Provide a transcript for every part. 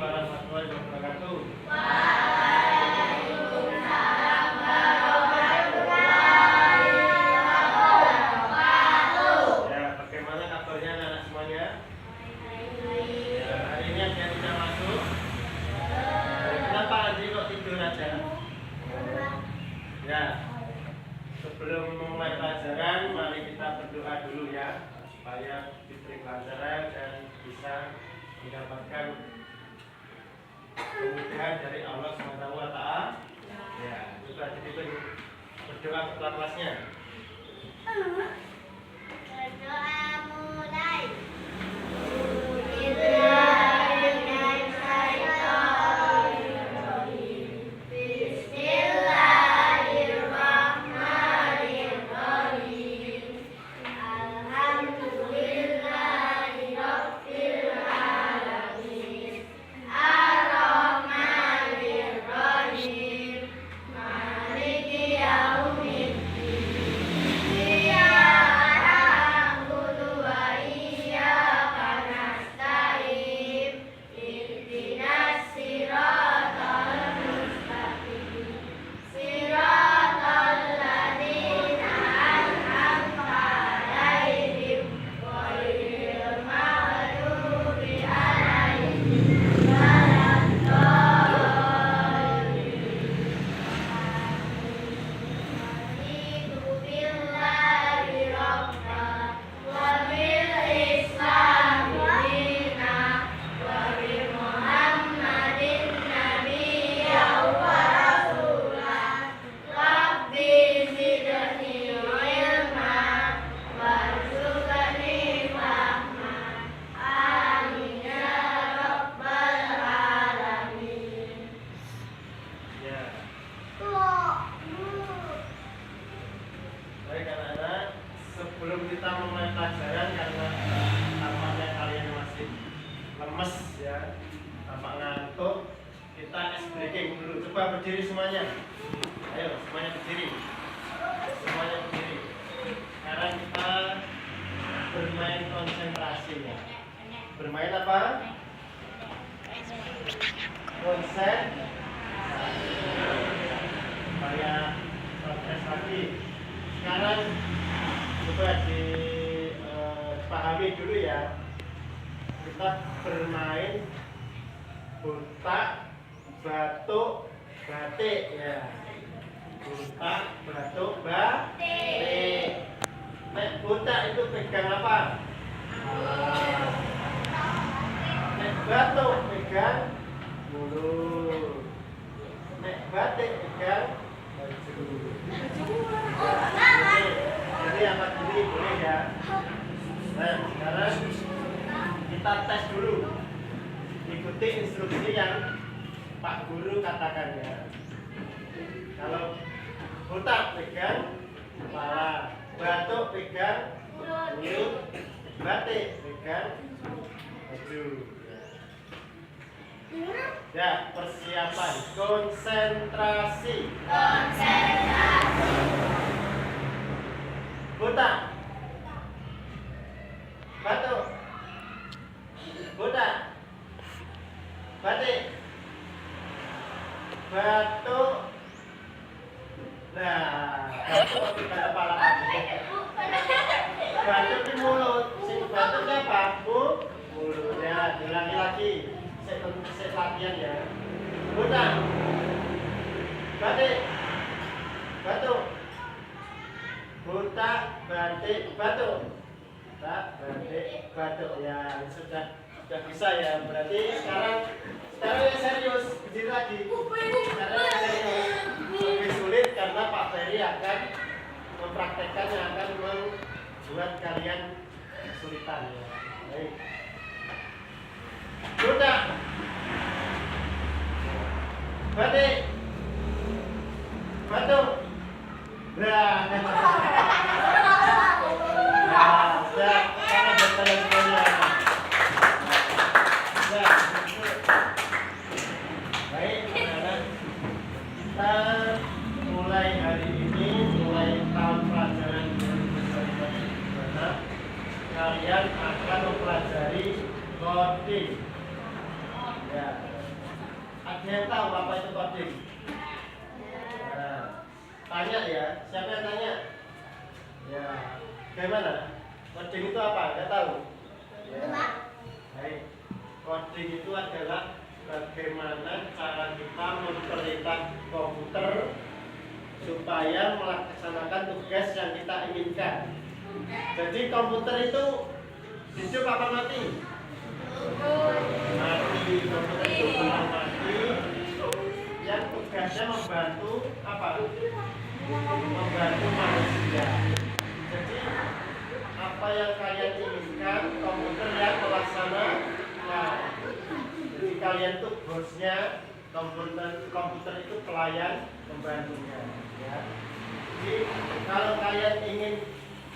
warahmatullahi wabarakatuh. Waalaikumsalam warahmatullahi wabarakatuh. Ya, bagaimana kabarnya anak semuanya? Baik. Ya, hari ini ada yang sudah masuk. Kenapa Andri kok tidur aja? Ya, sebelum memulai pelajaran, mari kita berdoa dulu ya, supaya diberi kelancaran dan bisa mendapatkan kemudahan dari Allah SWT. Ya, itu aja itu berdoa kelas-kelasnya. Berdoa mulai. Baik anak-anak, sebelum kita memulai pelajaran karena tampaknya kalian masih lemes ya, tampak ngantuk, kita ice breaking dulu. Coba berdiri semuanya. Ayo, semuanya berdiri. Semuanya berdiri. Sekarang kita bermain konsentrasi ya. Bermain apa? Konsentrasi. Supaya progres lagi. Sekarang coba dipahami dulu ya. Kita bermain butak, batuk, batik ya. Butak, batuk, batik. Nek butak itu pegang apa? Nek batuk pegang mulut. Nek batik pegang baju. Jadi angkat diri boleh ya. Nah, sekarang kita tes dulu. Ikuti instruksi yang Pak Guru katakan ya. Kalau butak pegang kepala, batuk pegang mulut, batik pegang baju. Ya, persiapan konsentrasi. Butak, batuk, butak, batik, batuk. Nah, batuk di kepala kamu. Batuk di mulut. Si batuknya apa? Mulut. Ya, diulangi lagi. Saya latihan ya. Butak, batik, batuk. Butak, batik, batuk. Butak, batik, batuk. Ya, sudah bisa ya. Berarti sekarang yang serius, berdiri lagi. Sekarang yang serius. Lebih sulit karena Pak Ferry akan mempraktekkan yang akan membuat kalian kesulitan ya. Baik. Butak, batik, batuk. Nah, sudah karena berjalan semuanya. Baik, anak-anak, kita mulai hari ini, mulai tahun pelajaran 2022, kalian akan mempelajari Ya. Ada yang tahu apa itu coding? Nah, tanya ya. Siapa yang tanya? Ya. Bagaimana? Coding itu apa? Nggak tahu? Ya. Baik. Coding itu adalah bagaimana cara kita memperintah komputer supaya melaksanakan tugas yang kita inginkan. Jadi komputer itu hidup apa mati? Mati. Komputer itu belum mati. Yang tugasnya membantu apa? Membantu manusia. Jadi apa yang kalian inginkan, komputer yang melaksanakan. Jadi kalian itu bosnya, komputer itu pelayan pembantunya. Ya. Jadi kalau kalian ingin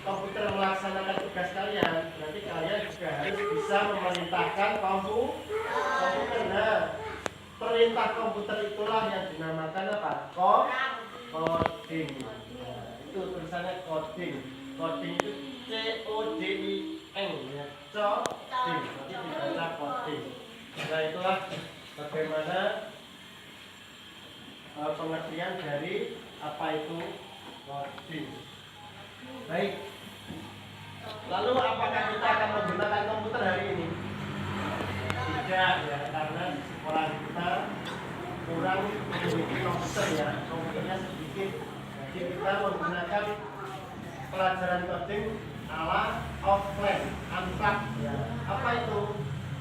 komputer melaksanakan tugas kalian, berarti kalian juga harus bisa memerintahkan komputer. Nah, perintah komputer itulah yang dinamakan apa? Coding. Nah, itu tulisannya coding. Coding itu C-O-D-I-N ya. Coding. Nanti dibaca coding. Nah, itulah bagaimana pengertian dari apa itu coding. Baik. Lalu apakah kita akan menggunakan komputer hari ini? Tidak ya, karena sekolah kita kurang memiliki komputer ya, komputernya sedikit. Jadi kita menggunakan pelajaran coding ala offline, unplugged ya. Apa itu?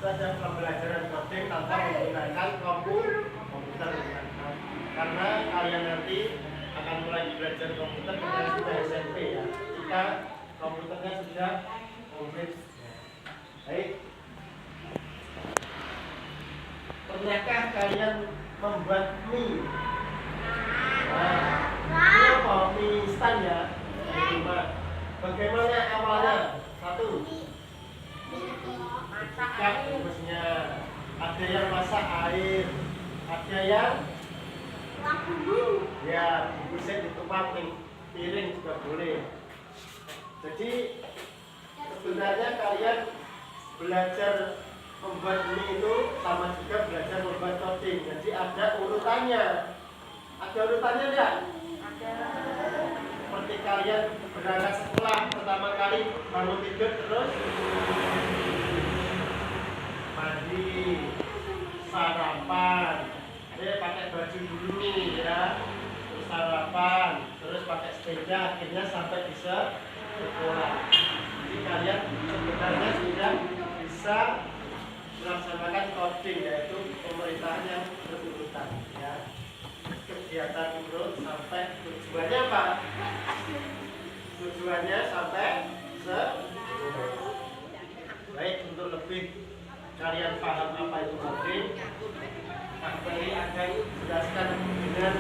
Saja pembelajaran coding tanpa menggunakan komputer. Karena kalian nanti akan mulai belajar komputer ketika sudah SMP ya. Jika komputernya sudah komplit. Baik. Pernahkah kalian membuat mie? Ini apa? Mie instan ya. Bagaimana awalnya? Satu. Masak bungkusnya. Ada yang masak air. Ada yang ya, bungkusnya ditumpah piring juga boleh. Jadi sebenarnya kalian belajar membuat mie itu sama juga belajar membuat coding. Jadi ada urutannya. Ada urutannya enggak? Ada. Seperti kalian berangkat sekolah pertama kali bangun tidur terus mandi, sarapan, pakai baju dulu ya, terus sarapan, terus pakai sepeda, akhirnya sampai bisa sekolah. Jadi kalian sebenarnya sudah bisa melaksanakan coding, yaitu pemerintahan yang berurutan ya. Kegiatan urut sampai tujuannya apa? Tujuannya sampai baik. Untuk lebih kalian paham apa itu coding, Pak Beri akan jelaskan dengan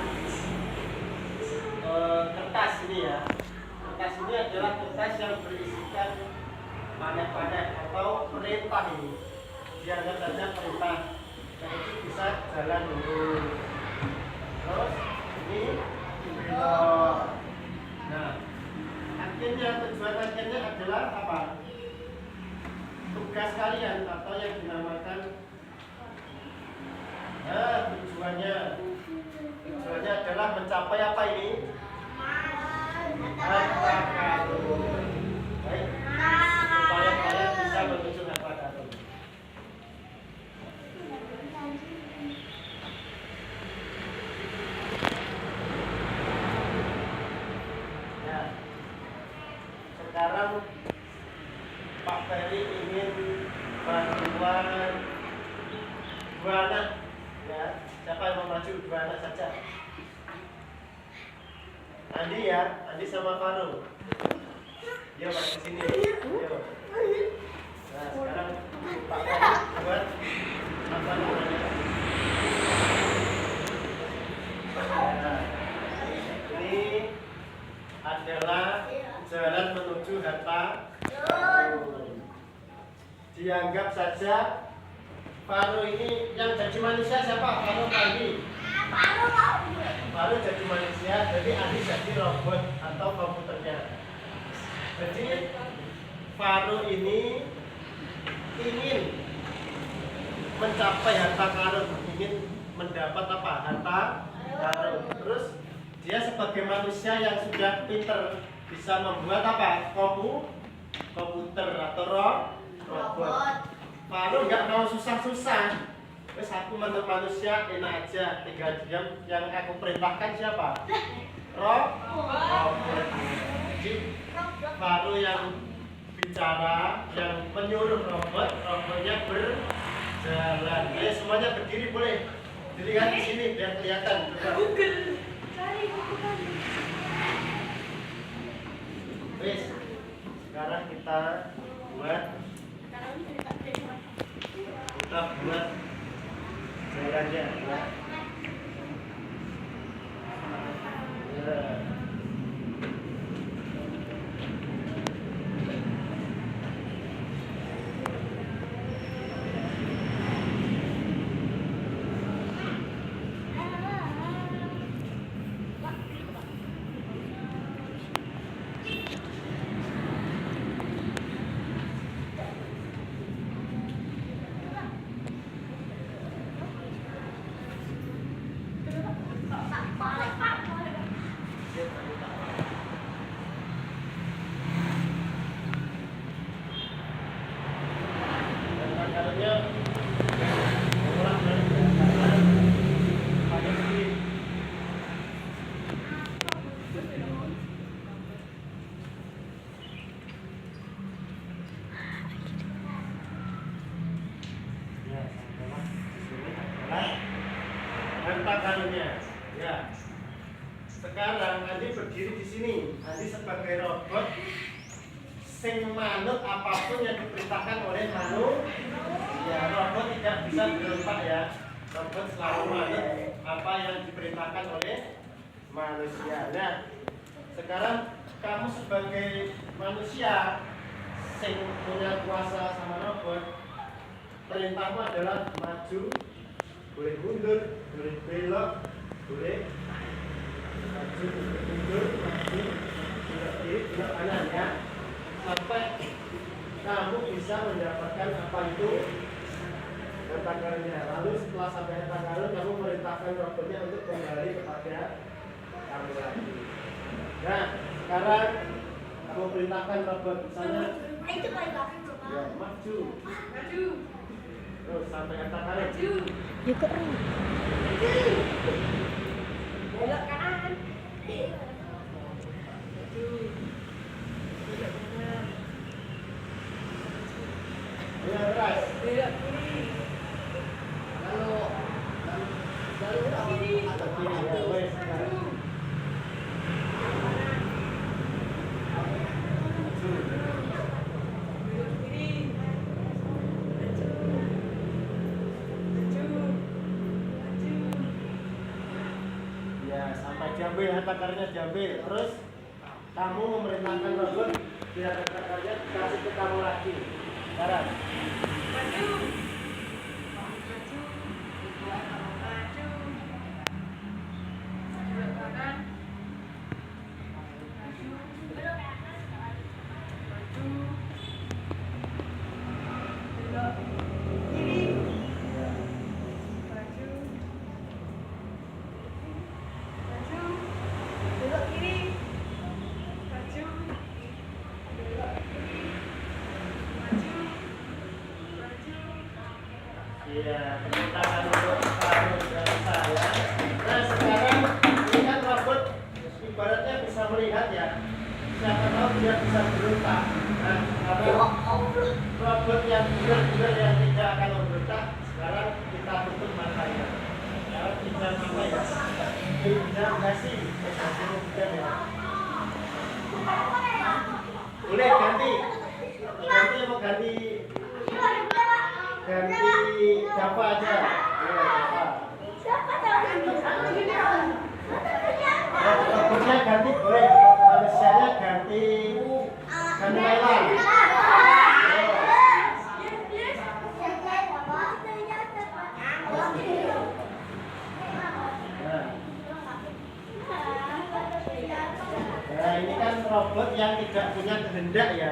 kertas ini ya. Kertas ini adalah kertas yang berisikan panel-panel atau perintah ini. Dianggap saja perintah. Nah, itu bisa jalan dulu. Terus ini belok. Nah, akhirnya tujuan akhirnya adalah apa? Tugas kalian atau yang dinamakan tujuannya adalah mencapai apa ini? Harta karun. Baik. Supaya kalian bisa menuju harta karun. Ya. Sekarang Pak Ferry ingin bantuan dua anak ya. Siapa yang mau maju? Dua anak saja. Andi ya, Andi sama Faro. Yo Pak ke sini. Yo. Nah, sekarang Pak Ferry buat apa namanya? Nah, ini adalah jalan menuju harta karun. Dianggap saja Faro ini yang jadi manusia siapa? Faro Andi. Faro jadi manusia, jadi Andi jadi robot atau komputernya. Jadi Faro ini ingin mencapai harta karun, ingin mendapat apa? Harta karun. Terus dia sebagai manusia yang sudah pinter bisa membuat apa? Komputer atau robot. Faro nggak mau susah-susah. Wes aku menurut manusia enak aja, tinggal diam. Yang aku perintahkan siapa? Robot. Jadi Faro yang bicara, yang menyuruh robotnya berjalan. Ayo semuanya berdiri boleh. Dilihat di sini biar kelihatan. Google. Cari Google. Wes, sekarang kita buat jalannya ya. Ya. Ya. Sekarang Andi berdiri di sini. Andi sebagai robot sing manut apapun yang diperintahkan oleh manusia. Robot tidak bisa berubah ya. Robot selalu manut apa yang diperintahkan oleh manusia. Nah, sekarang kamu sebagai manusia sing punya kuasa sama robot, perintahmu adalah maju, boleh mundur, boleh belok, boleh maju, mundur, maju, belok kiri, belok kanan ya, sampai kamu bisa mendapatkan apa itu harta karunnya. Lalu setelah sampai harta karun, kamu merintahkan robotnya untuk kembali kepada kamu lagi. Nah, sekarang kamu perintahkan robot misalnya ya, maju, terus sampai harta karun. Yuk keren. Belok kanan. Ya, keras. Belok kiri. Lalu Kiri. atau kiri ya, wes sekarang. Ya, sampai diambil harta karunnya diambil. Terus kamu memerintahkan robot biar harta karunnya dikasih ke kamu lagi. Sekarang. Iya, permintaan untuk karun dari saya. Nah, sekarang ini kan robot ibaratnya bisa melihat ya. Siapa tahu dia bisa berontak. Nah, sekarang robot yang benar-benar yang tidak akan memberontak, sekarang kita tutup matanya. Sekarang kita apa ya? Tidak kasih kemudian ya. Boleh ganti mau ganti Java aja. Robotnya ganti boleh, manusianya ganti Layla. Nah, ini kan robot yang tidak punya kehendak ya.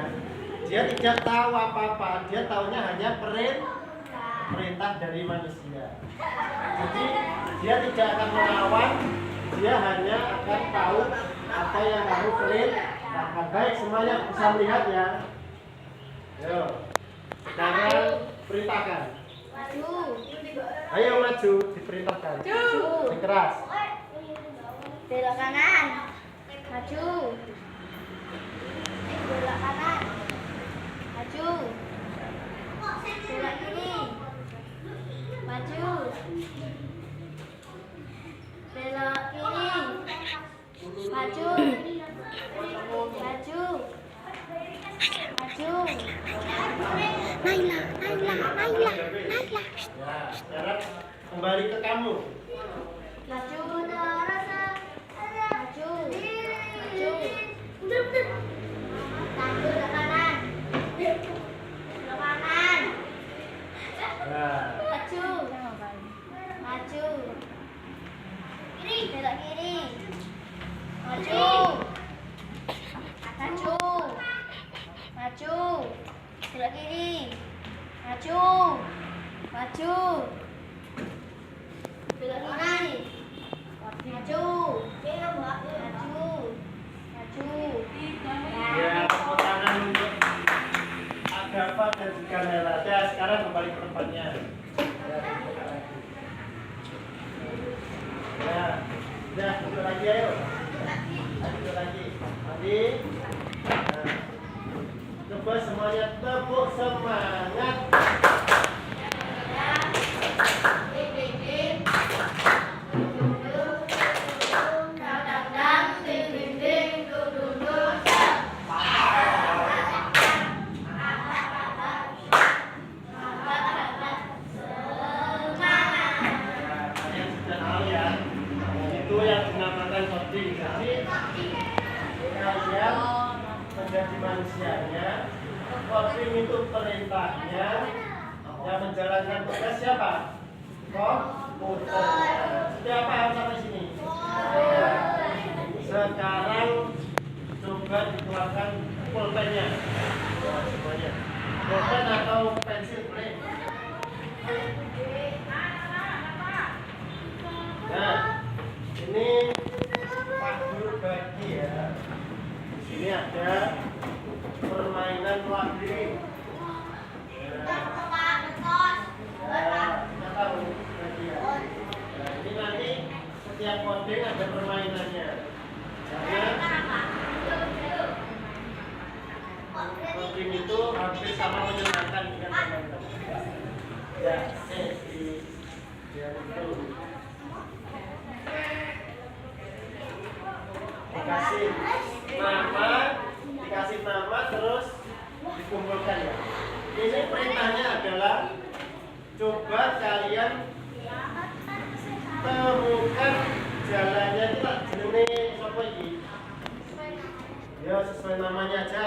Dia tidak tahu apa-apa, dia taunya hanya perintah. perintah dari manusia. Jadi dia tidak akan melawan, dia hanya akan tahu apa yang kamu perintahkan. Baik, semuanya bisa melihat ya. Yo, sekarang perintahkan. Maju. Ayo maju, diperintahkan. Maju. Keras. Belok kanan. Maju. Belok kanan. Maju. Belok kiri. Maju. Belok kiri. Maju. Maju. Maju. Naila. Ya, sekarang kembali ke kamu. Maju terus. Maju. Maju. Maju ke kanan. Ke kanan. Nah, Maju. Maju. Kiri. Belok kiri. Maju. Maju. Maju. Belok kiri. Maju. Maju. Belok kiri. Maju. Maju. Maju. ya tepuk tangan untuk Agafa dan juga Nela. Ya, sekarang kembali ke tempatnya. Ya, buka lagi. Ya, duduk lagi ayo. Duduk lagi. Tadi. Nah, coba semuanya tepuk semangat. Kalian sudah tahu ya, itu yang dinamakan coding. Jadi kalian menjadi manusianya, coding itu perintahnya, yang menjalankan tugas siapa? Komputer. Siapa harus sampai sini? Ya. Sekarang coba dikeluarkan pulpennya. Ya, semuanya. Pulpen atau pensil boleh. Nah, ini Pak Guru bagi ya. Di sini ada permainan labirin. Kita tahu bagi ya. Nah, ini nanti setiap coding ada permainannya. Karena coding itu hampir sama menyenangkan dengan teman-teman. Ya, ya itu. Dikasih nama terus dikumpulkan ya. Ini perintahnya adalah coba kalian temukan jalannya itu tak jenis apa ini? Ya sesuai namanya aja.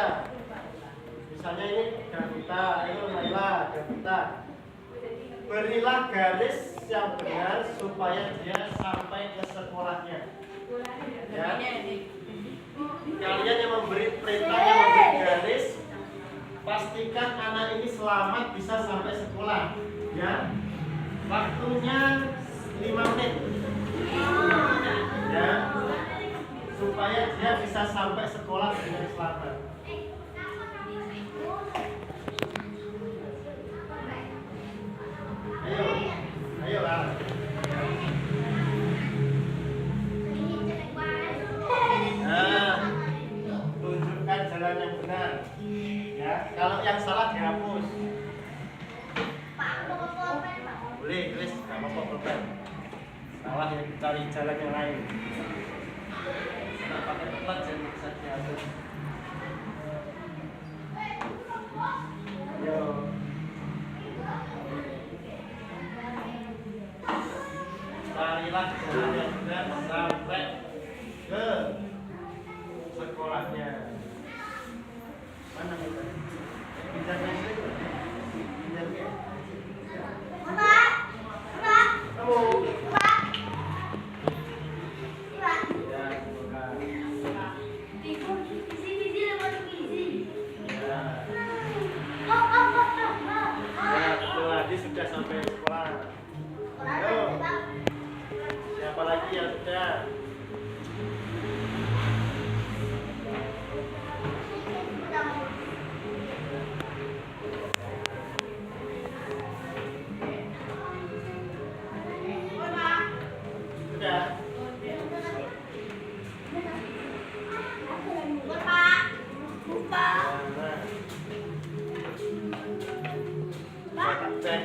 Misalnya ini Gavita, itu Naila, Gavita. Berilah garis yang benar supaya dia sampai ke sekolahnya. Ya. Kalian yang memberi perintah, yang memberi garis, pastikan anak ini selamat bisa sampai sekolah. Ya. Waktunya 5 menit. Ya. Supaya dia bisa sampai sekolah dengan selamat. Ayo lah. Nah, tunjukkan jalan yang benar. Ya, kalau yang salah dihapus. Boleh, tulis, nggak apa-apa problem. Salah ya cari jalan yang lain. Nggak pakai tempat jadi bisa dihapus. Yo. Carilah jalan yang benar sampai ke sekolahnya. Mana itu? Pinjam itu. Pinjam ya. Kamu. Ya, bukan. Ya, tadi sudah sampai ya sudah. Sudah. Nah, cek.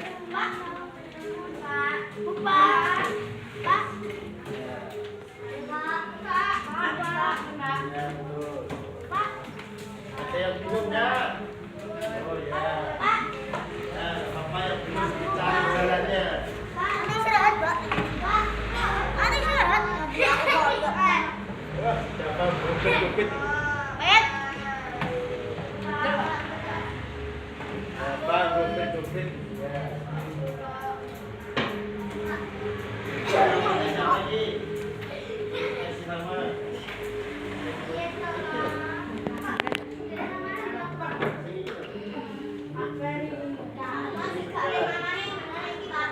Ya, betul. Ada yang bingung nggak? Oh ya. Nah, Papa yang bingung cari jalannya. Wah, siapa bukit-bukit? Apa bukit-bukit? Ya. Namanya lagi. Kasih nama.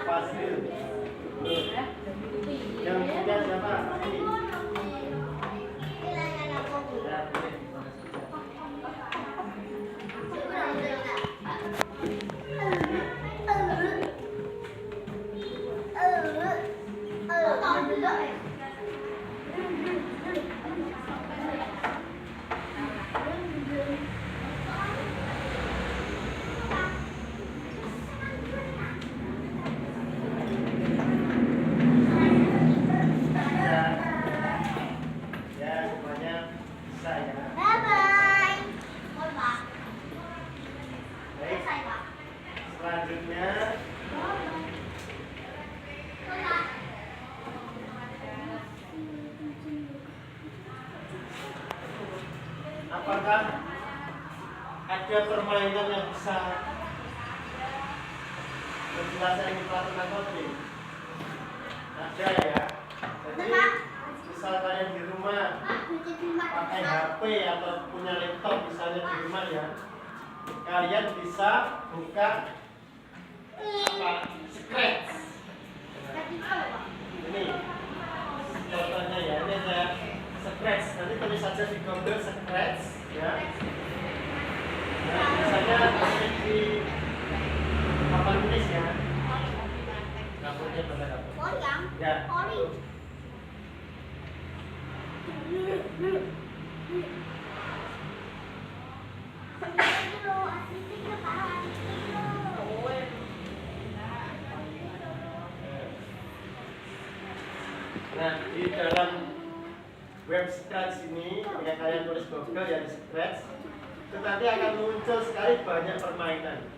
Fasil. Yang ketiga siapa? Ini. Ya, boleh. Ya, semuanya bisa ya. Baik, selanjutnya apakah ada permainan yang bisa penjelasan ini pelatihan kopi? Ada ya. Jadi misal kalian di rumah pakai HP atau punya laptop misalnya di rumah ya, kalian bisa buka apa? Scratch. Ini contohnya ya, ini ada Scratch. Nanti tulis saja di Google Scratch ya. Nah, biasanya tulis di papan tulis ya. Dapurnya pada dapur. Ya. Nah, di dalam web Scratch ini, ketika kalian tulis Google ya di Scratch, itu nanti akan muncul sekali banyak permainan.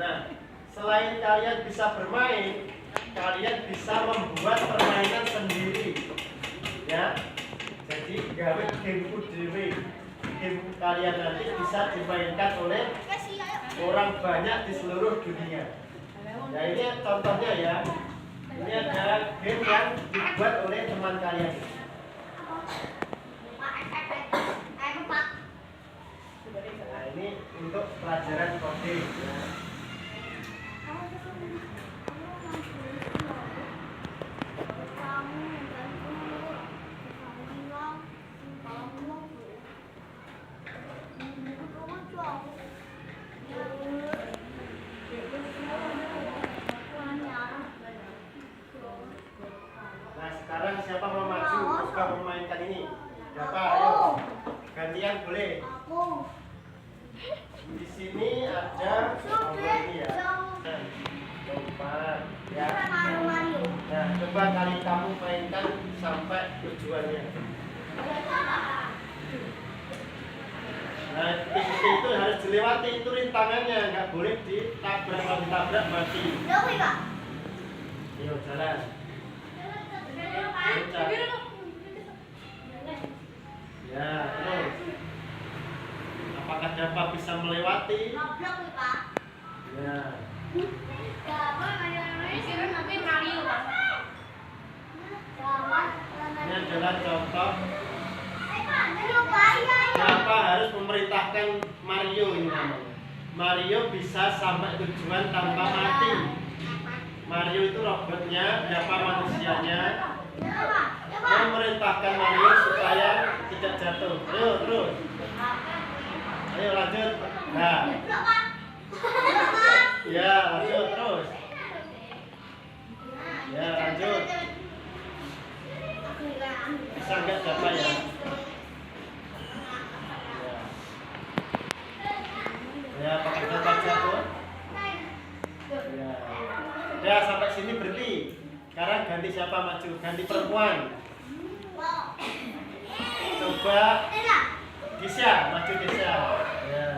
Nah, selain kalian bisa bermain, kalian bisa membuat permainan sendiri. Ya, jadi gawe game dewe. Game kalian nanti bisa dimainkan oleh orang banyak di seluruh dunia. Nah, ini contohnya ya. Ini adalah game yang dibuat oleh teman kalian. Nah, ini untuk pelajaran coding. Ya. Nah, sekarang siapa mau maju coba memainkan ini? Siapa? Ayo. Gantian boleh. Di sini ada nomor ini ya. Lompat ya. Nah, coba kali kamu mainkan sampai tujuannya. Nah, titik itu harus dilewati, itu rintangannya, nggak boleh ditabrak, kalau ditabrak mati. Ayo jalan. Ya, terus. Apakah dapat bisa melewati? Ya. Ini adalah contoh kenapa harus memerintahkan Mario ini namanya. Mario bisa sampai tujuan tanpa mati. Mario itu robotnya, siapa manusianya. memerintahkan Mario supaya tidak jatuh. Ayo terus. Ayo lanjut. Nah. Ya lanjut terus. Ya lanjut. Bisa nggak dapat ya? Ya pakai dapat jatuh. Ya. Ya sampai sini berhenti. Sekarang ganti siapa maju? Ganti perempuan. Coba Gisya, maju Gisya. Ya.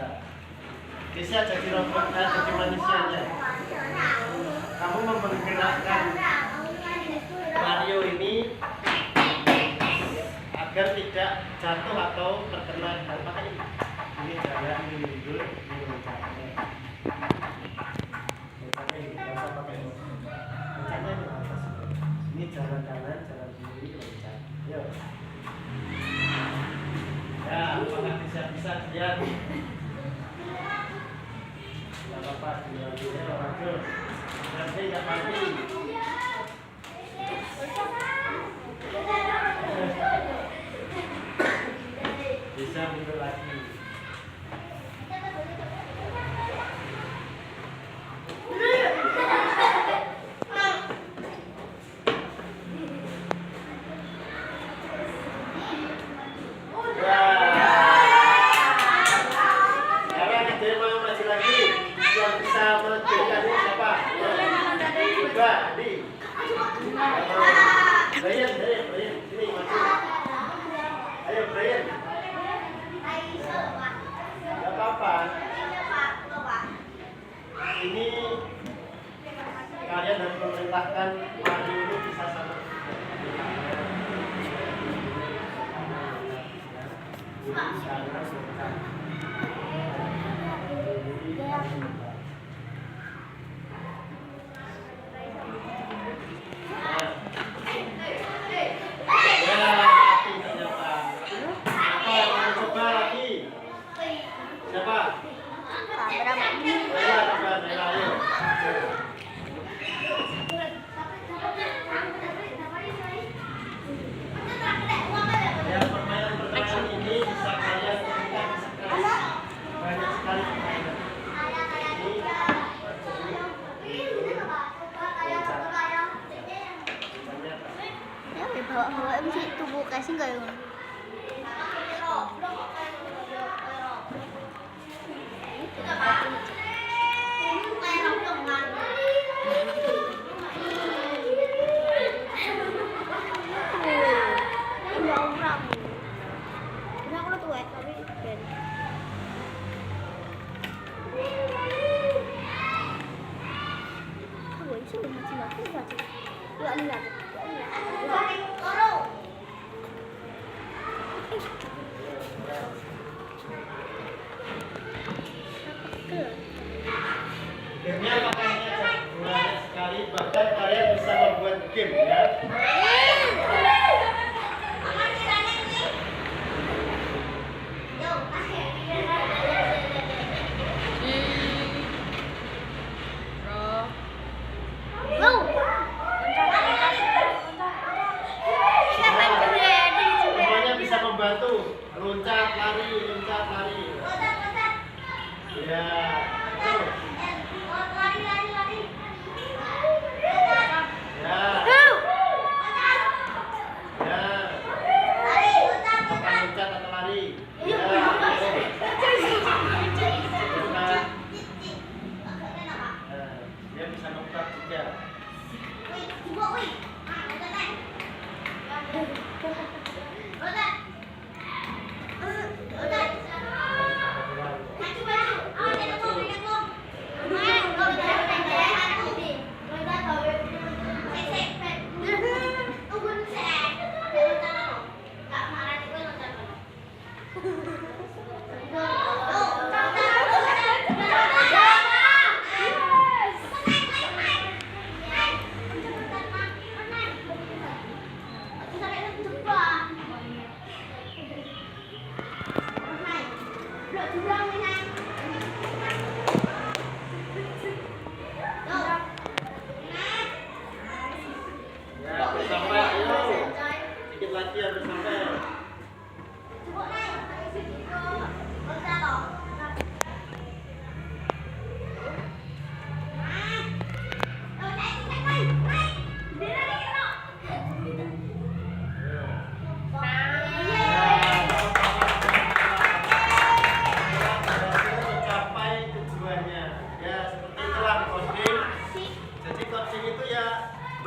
Gisya jadi robot, jadi manusianya. Kamu menggerakkan Mario ini agar tidak jatuh atau terkena apa ini. Ini jalan, ini mundur, ini loncat. Ini jalan kanan, jalan kiri, loncat. Yuk. Ya, apakah bisa lihat? Tidak apa-apa, dia lanjut. Nanti nggak mati. Bisa mundur lagi. Brian, sini maju. Ayo Brian. Gak apa-apa. Ini kalian harus memerintahkan Mario itu bisa sama. Bawa em sih tubuh kasih nggak ya? Gamenya pakainya banyak sekali, bahkan kalian bisa membuat game ya. Semuanya bisa membantu loncat lari. Ya. Ya.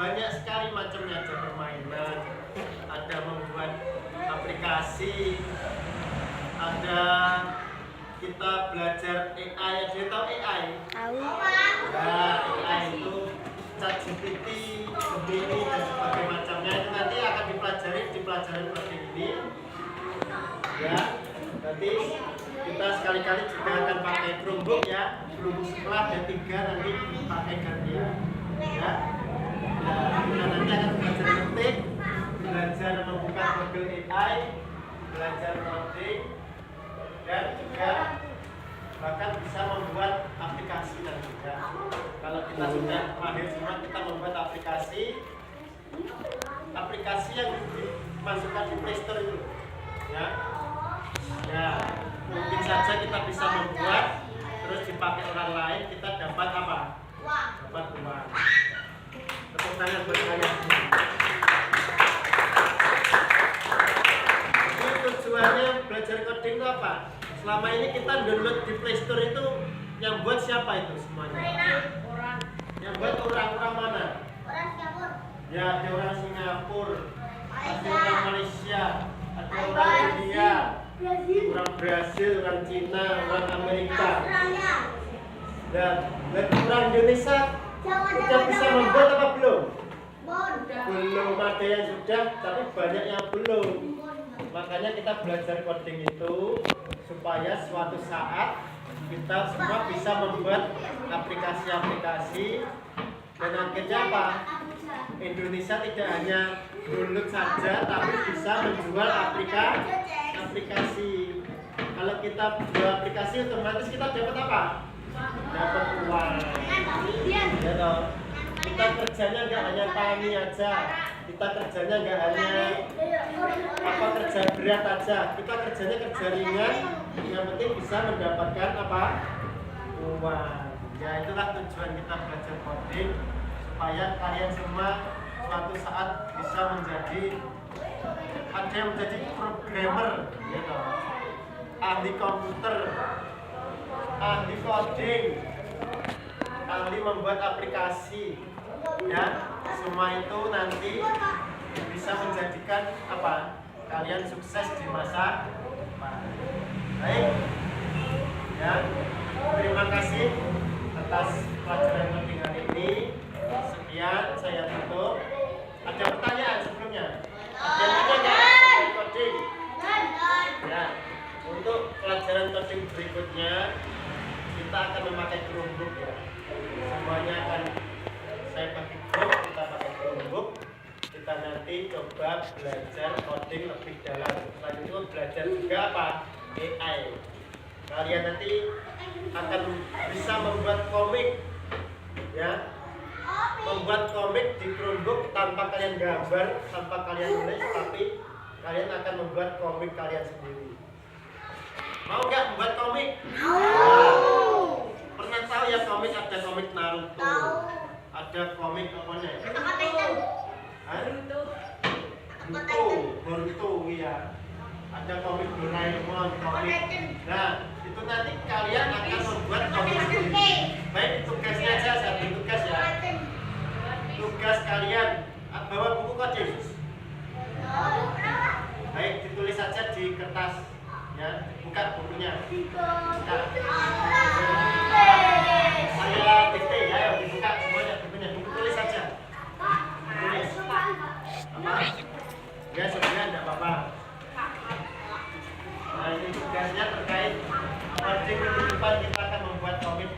banyak sekali macamnya, ada permainan, ada membuat aplikasi, ada kita belajar AI. Ada yang tahu AI? Tahu. Nah, AI itu ChatGPT, Gemini dan sebagainya macamnya itu nanti akan dipelajari di pelajaran seperti ini. Ya, nanti kita sekali-kali juga akan pakai Chromebook ya. Chromebook sekolah ada 3 nanti pakai gantian. Ya. Nah, kita nanti akan belajar ketik, belajar membuka Google AI, belajar coding, dan juga bahkan bisa membuat aplikasi nanti ya. Kalau kita sudah mahir semua, kita membuat aplikasi yang dimasukkan di Play Store itu ya. Ya, mungkin saja kita bisa membuat terus dipakai orang lain, kita dapat apa? Dapat uang. Tepuk tangan buat kalian. Ini tujuannya belajar coding itu apa? Selama ini kita download di Play Store itu yang buat siapa itu semuanya? Yang buat orang-orang mana? Ya, ada orang Singapura, ada orang Malaysia, ada orang India, orang Brasil, orang Cina, orang Amerika. Dan orang Indonesia sudah bisa membuat apa belum? Belum, ada yang sudah, tapi banyak yang belum. Makanya kita belajar coding itu supaya suatu saat kita semua bisa membuat aplikasi-aplikasi, dan akhirnya apa? Indonesia tidak hanya download saja, tapi bisa menjual aplikasi. Kalau kita jual aplikasi, otomatis kita dapat apa? Dapat uang. Ya toh. Kita kerjanya nggak hanya tani aja, kita kerjanya nggak hanya kerja berat aja, kita kerjanya kerja ringan, yang penting bisa mendapatkan apa? Uang. Ya, itulah tujuan kita belajar coding, supaya kalian semua suatu saat bisa menjadi, ada yang menjadi programmer, ya toh, ahli komputer, ahli coding, ahli membuat aplikasi. Ya, semua itu nanti bisa menjadikan apa? Kalian sukses di masa depan. Baik. Ya, terima kasih atas pelajaran coding hari ini. Sekian, saya tutup. Ada pertanyaan sebelumnya? Ada yang tanya nggak coding? Ya, untuk pelajaran coding berikutnya kita akan memakai Chromebook ya. Semuanya akan saya pakai Chromebook, kita pakai Chromebook. Kita nanti coba belajar coding lebih dalam. Selain itu belajar juga apa? AI. Kalian nanti akan bisa membuat komik, ya. Membuat komik di Chromebook tanpa kalian gambar, tanpa kalian nulis, tapi kalian akan membuat komik kalian sendiri. Mau nggak membuat komik? Nah, pernah tahu ya komik, ada komik Naruto, ada komik apa nih? Boruto, iya. Ada komik Doraemon, komik. Nah, itu nanti kalian akan membuat komik sendiri. Baik, tugasnya aja, satu tugas ya. Tugas kalian bawa buku coding. Baik, ditulis saja di kertas ya, buka bukunya. Nah, saya dikte ya, ayo dibuka semuanya bukunya, buku tulis saja. Tulis. Apa? Ya, sebenarnya enggak apa-apa. Nah, ini tugasnya terkait coding minggu depan kita akan membuat komik.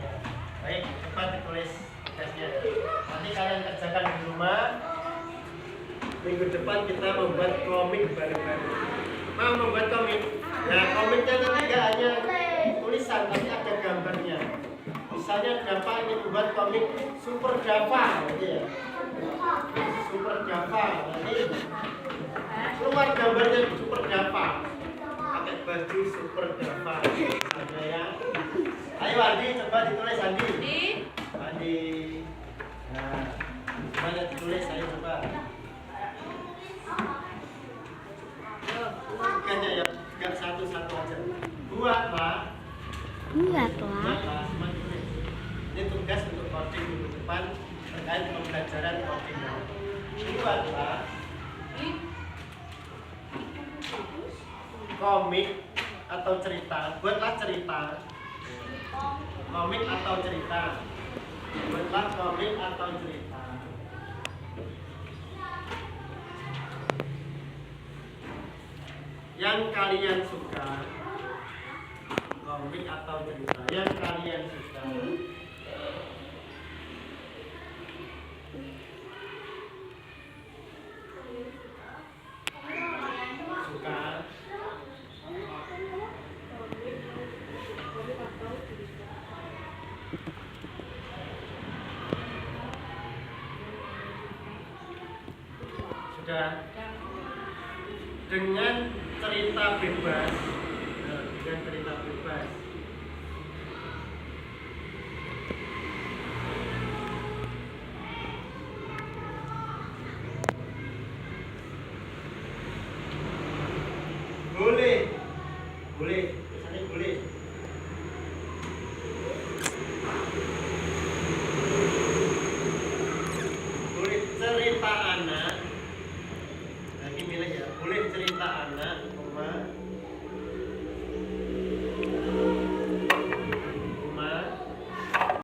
Baik, cepat ditulis tugasnya. Nanti kalian kerjakan di rumah. Minggu depan kita membuat komik bareng-bareng. Mau membuat komik? Nah, komiknya nanti nggak hanya tulisan, tapi ada gambarnya. Misalnya Java ini membuat komik Super Java, gitu ya. Super Java, nanti keluar gambarnya Super Java. Pakai baju Super Java. Ada ya. Ayo Andi, coba ditulis Andi. Andi. Nah, coba ditulis, ayo coba. Bukannya ya, enggak satu-satu aja. Buatlah. Buatlah. Ini tugas untuk coding minggu depan. terkait pembelajaran coding. Itu adalah komik atau cerita. Buatlah cerita. Komik atau cerita. Buatlah komik atau cerita. Yang kalian suka, komik atau cerita yang kalian suka. Suka. Sudah. Dengan cerita bebas, dengan cerita bebas.